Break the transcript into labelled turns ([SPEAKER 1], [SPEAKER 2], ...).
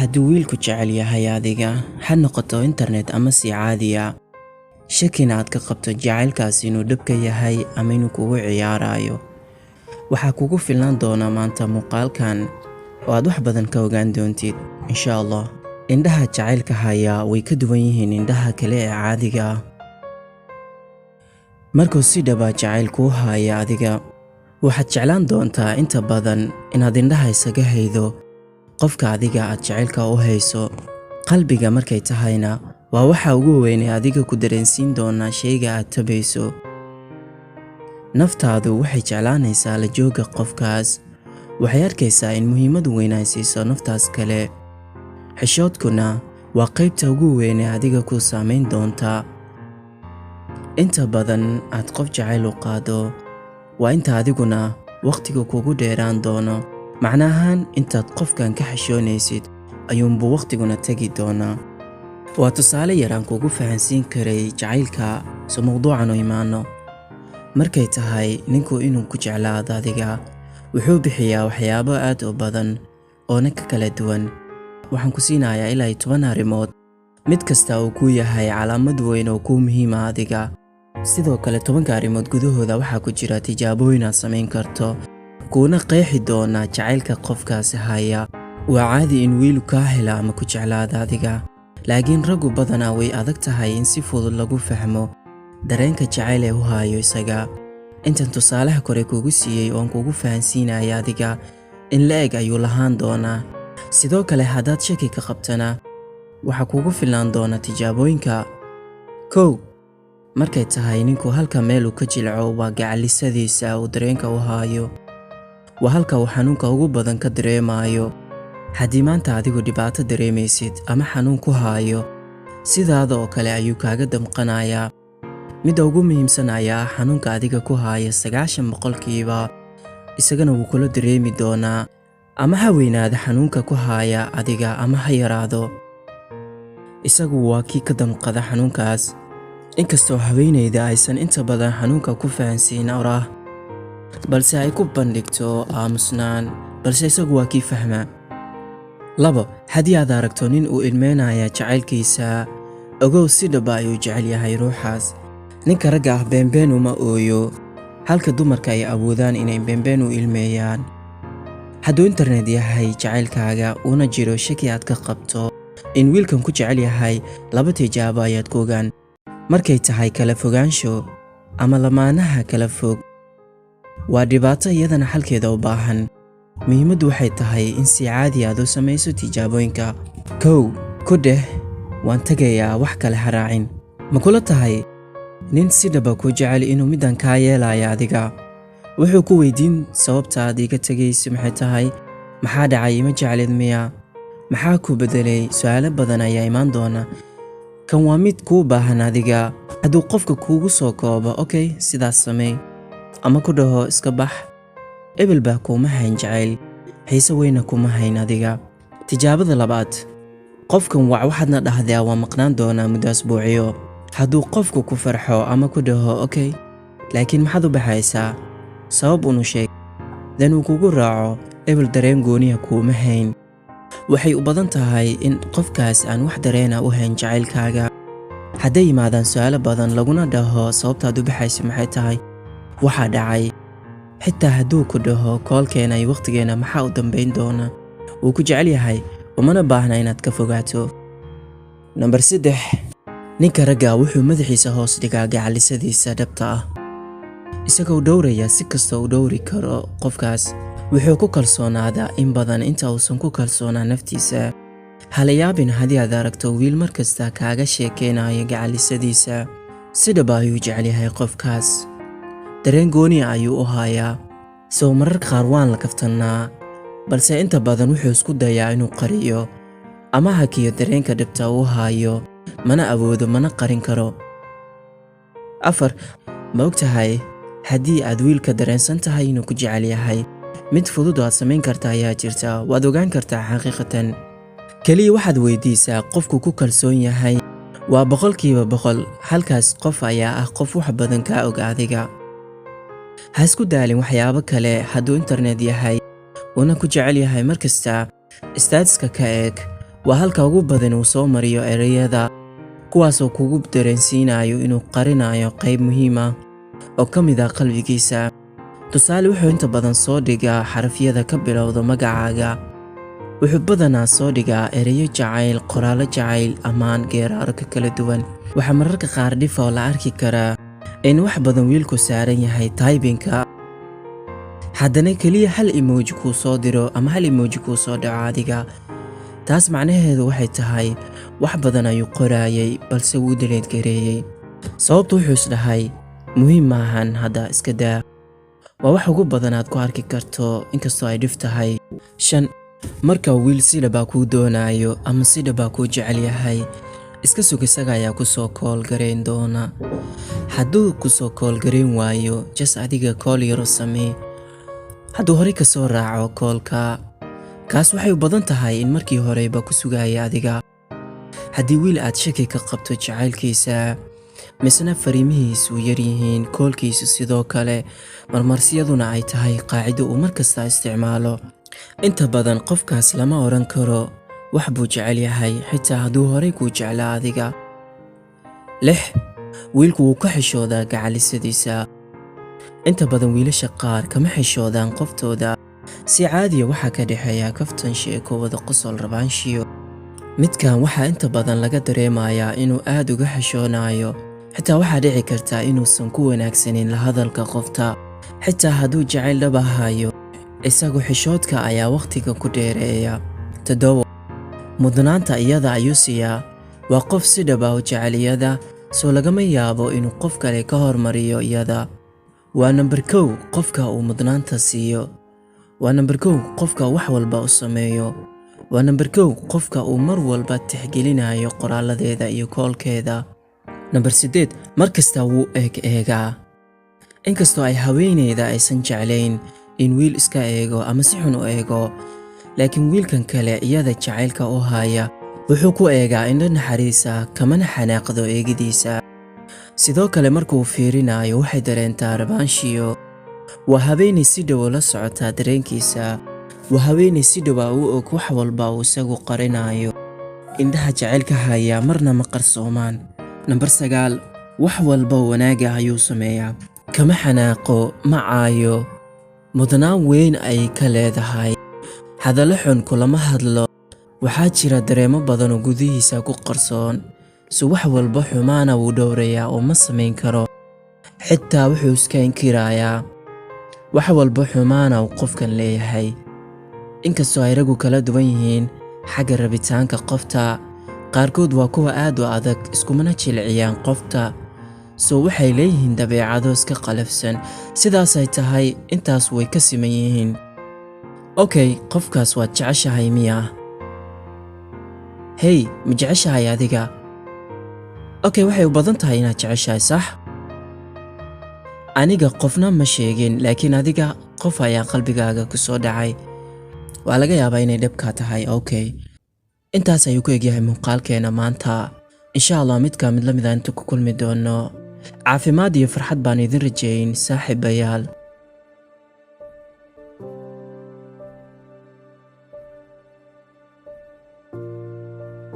[SPEAKER 1] hadduu wiilku jecel yahay adiga ha noqoto internet ama si caadiya shakina aad ka qabto jacaylkaas inuu dhab ka yahay ama inuu kugu ciyaarayo waxaa kugu filan doona maanta muuqaalkan oo aad wax badan ka ogaan doontid insha Allah indhaha jacaylka haya way ka duwan yihiin indhaha kale ee caadiga markuu si dhaba jacaylku haya adiga waxaad jeclaan doontaa inta badan inaad indhaha isaga haydo qofka adiga aad jacaylka u hayso qalbiga markay tahayna waa waxa ugu weyn ee adiga ku dareensiin doona shayga aad tabayso naftaadu waxay jeclaanaysaa la jooga qofkaas waxay arkaysaa in muhiimad weyn ay siiso naftaas kale xishoodkuna waa qaybta ugu weyn ee adiga ku saameyn doonta inta badan aad qof jacayl u qaado waa inta adiguna waqtiga kugu dheeraan doono macnahan intaad qofkan ka xishoonaysid ayuunbuu waqtiguna tagi doonaa waa tusaale yaraan kugu fahansiin karay jacaylka soo mawduucan u imaano markay tahay ninku inuu ku jeclaado adiga wuxuu bixiyaa waxyaabo aad u badan oo ka kala duwan waxaan ku siinayaa ilaa 10 arrimood mid kasta uu ku yahay calaamad weyn oo ku muhiim ah adiga sidoo kale 10 arrimood gudahooda waxaa ku jira tijaabooyin aad samayn karto kuna qeexi doona jacaylka qofkaasi haya waa caadi in wiil ka helo ama ku jeclaado adiga laakiin raggu badanaa way adag tahay in si fudud lagu fahmo dareenka jacayl ee uu hayo isaga intan tusaalaha kore kugu siiyay oo kugu fahansiinaya adiga in leeg ayuu lahaan doonaa sidoo kale haddaad shaki ka qabtana waxa kugu filan doona tijaabooyinka kow markay tahay ninku halka meel uu ka jilco waa gacalisadiisa uu dareenka u hayo waa halka uu xanuunka ugu badan ka dareemayo haddii maanta adigu dhibaato dareemaysid ama xanuun ku hayo sidaada oo kale ayuu kaaga damqanayaa midda ugu muhiimsan ayaa xanuunka adiga ku haya 90% isagana wuu kula dareemi doonaa ama ha weynaada xanuunka ku haya adiga ama ha yaraado isagu waa kii ka damqada xanuunkaas inkastoo haweeneyda aysan inta badan xanuunka ku fahansiin oraah balse ay ku bandhigto aamusnaan balse isagu waa kii fahma labo haddii aad aragto nin uu ilmeynaya jacaylkiisa ogow si dhaba ayuu jecel yahay ruuxaas ninka ragga ah beenbeen uma ooyo halka dumarka ay awoodaan inay beenbeen u ilmeeyaan hadduu internet yahay jacaylkaaga una jiro shaki aad ka qabto in wiilkan ku jecel yahay laba tijaabo ayaad ku ogaan markay tahay kala fogaansho ama lamaanaha kala fog waa dhibaato iyadana xalkeeda u baahan muhiimaddu waxay tahay in si caadi aad u samayso tijaabooyinka kow ku dheh waan tagayaa wax kale ha raacin ma kula tahay nin si dhaba ku jecel inuu middan kaa yeelaya adiga wuxuu ku weydiin sababta aad iga tegayso maxay tahay maxaa dhacay ma jeclid miya maxaa ku bedelay su'aalo badan ayaa imaan doona kan waa mid kuu baahan adiga hadduu qofka kuugu soo koobo okay sidaas samee ama ku dhaho iska bax ebel baa kuma hayn jacayl xiise weyna kuma hayn adiga tijaabada labaad qofkan waxaadna dhahdaa waa maqnaan doonaa muddo asbuuciyo hadduu qofku ku farxo ama ku dhaho okay laakiin maxaad u baxaysaa sabab unu sheeg dan uu kugu raaco ebel dareen gooniya kuma hayn waxay u badan tahay in qofkaas aan wax dareena u hayn jacaylkaaga hadday yimaadaan su'aalo badan laguna dhaho sababtaad u baxayso maxay tahay waxaa dhacay xitaa hadduu ku dhaho koolkeena iyo waqtigeena maxaa u dambayn doona wuu ku jecel yahay umana baahna inaad ka fogaato number 3 ninka ragga wuxuu madaxiisa hoos dhigaa gacalisadiisa dhabta ah isagoo dhowraya si kasta uu dhowri karo qofkaas wuxuu ku kalsoonaadaa in badan inta uusan ku kalsoonaa naftiisa hala yaabin haddii aad aragto wiil markasta kaaga sheekeynayo gacalisadiisa si dhaba ayuu jecel yahay qofkaas dareen gooniya ayuu u hayaa soo mararka qaar waan la kaftanaa balse inta badan wuxuu isku dayaa inuu qariyo ama hakiyo dareenka dhabta uu hayo mana awoodo mana qarin karo 4 ma ogtahay haddii aad wiilka dareensan tahay inuu ku jecel yahay mid fudud oo aad samayn karta ayaa jirta waad ogaan kartaa xaqiiqatan kaliya waxaad weydiisaa qofku ku kalsoon yahay waa 100% halkaas qof ayaa ah qof wax badan ka og adiga ha isku daalin waxyaabo kale hadduu internet yahay una ku jecel yahay markasta statuska ka eeg waa halka ugu badan uu soo mariyo ereyada kuwaasoo kugu dareensiinayo inuu qarinayo qayb muhiim ah oo ka mid ah qalbigiisa. tusaale wuxuu inta badan soo dhigaa xarafyada ka bilowda magacaaga. wuxuu badanaa soo dhigaa ereyo jacayl, qoraallo jacayl, ammaan, geeraaro ka kala duwan. waxaa mararka qaar dhif oo la arki karaa in wax badan wiilku saaran yahay taybinka, haddana keliya hal emoji kuu soo diro ama hal emoji kuu soo dhaco adiga. taas macnaheedu waxay tahay wax badan ayuu qorayay balse wuu dileed gareeyey. sababtu wuxuu isdhahay muhiim maahan, hadda iska daa. waa wax ugu badan aad ku arki karto inkastoo ay dhif tahay. 5. marka wiil si dhabaa kuu doonayo ama si dhabaa kuu jecel yahay, iska sug, isaga ayaa ku soo kool gareyn doona. hadduu ku soo kool gareyn waayo, jas adiga kool yaro samee. hadduu horey ka soo raaco koolka, kaas waxay u badan tahay in markii horeyba ku sugaya adiga. haddii wiil aad shaki ka qabto jacaylkiisa, misna fariimihiisu yar yihiin, koolkiisu sidoo kale, marmarsiyaduna ay tahay qaacido uu markasta isticmaalo, inta badan qofkaas lama oran karo wax buu jecel yahay xitaa hadduu horey kuu jeclaa adiga. 6. wiilku wuu ka xishoodaa gacalisadiisa. inta badan wiilasha qaar kama xishoodaan qoftooda. si caadiya waxaa ka dhexeeya kaftan, sheeko, wada qosol, rabaanshiyo. midkan waxaa inta badan laga dareemayaa inuu aad uga xishoonayo. xitaa waxaa dhici karta inuusan ku wanaagsanin la hadalka qofta, xitaa hadduu jacayl dhab ahayo. isagu xishoodka ayaa wakhtiga ku dheereeya. 7. mudnaanta iyada ayuu siiyaa. waa qof si dhab ah u jecel iyada, soo lagama yaabo inuu qof kale ka hormariyo iyada. waa nambar 1 qofka uu mudnaanta siiyo. waa nambar 1 qofka wax walba u sameeyo. waa nambar 1 qofka uu mar walba tixgelinayo qoraaladeeda iyo koolkeeda. nambar 8 markasta wuu eegaa. inkastoo ay haweeneyda aysan jeclayn in wiil iska eego ama si xun u eego, laakiin wiilkan kale iyada jacaylka u haya wuxuu ku eegaa indho naxariis ah, kamana xanaaqdo eegidiisa. sidoo kale markuu fiirinayo waxay dareentaa rabaanshiyo. waa haweeney si dhow la socotaa dareenkiisa. waa haweeney si dhow u og wax walba uu isagu qarinayo. indhaha jacaylka haya marna ma qarsoomaan. nambar 9 wax walba wanaaga ayuu sameeyaa. kama xanaaqo, ma caayo, mudnaan weyn ay ka leedahay. hadallo xun kulama hadlo. waxaa jira dareemo badan oo gudihiisa ku qarsoon, so wax walba xumaana wuu dhowrayaa oo ma samayn karo. xitaa wuxuu iska inkirayaa wax walba xumaana uu qofkan leeyahay. inkastoo ay ragu kala duwan yihiin xagga rabitaanka qofta, qaarkood waa kuwa aad u adag, iskumana jilciyaan qofta, soo waxay leeyihiin dabeecado iska qalafsan. sidaasay tahay, intaas way ka siman yihiin. okay, qofkaas waad jeceshahay miya? hey, ma jeceshahay adiga? okay, waxay u badan tahay inaad jeceshahay, sax? aniga qofna ma sheegin, laakiin adiga qof ayaa qalbigaaga ku soo dhacay. waa laga yaabaa inay dhabkaa tahay. okay, intaas ayuu ku egyahay muuqaalkeena maanta. insha allah midka mid la mid ah inta ku kulmi doono. caafimaad iyo farxad baan idin rajeeyin saaxiibayaal.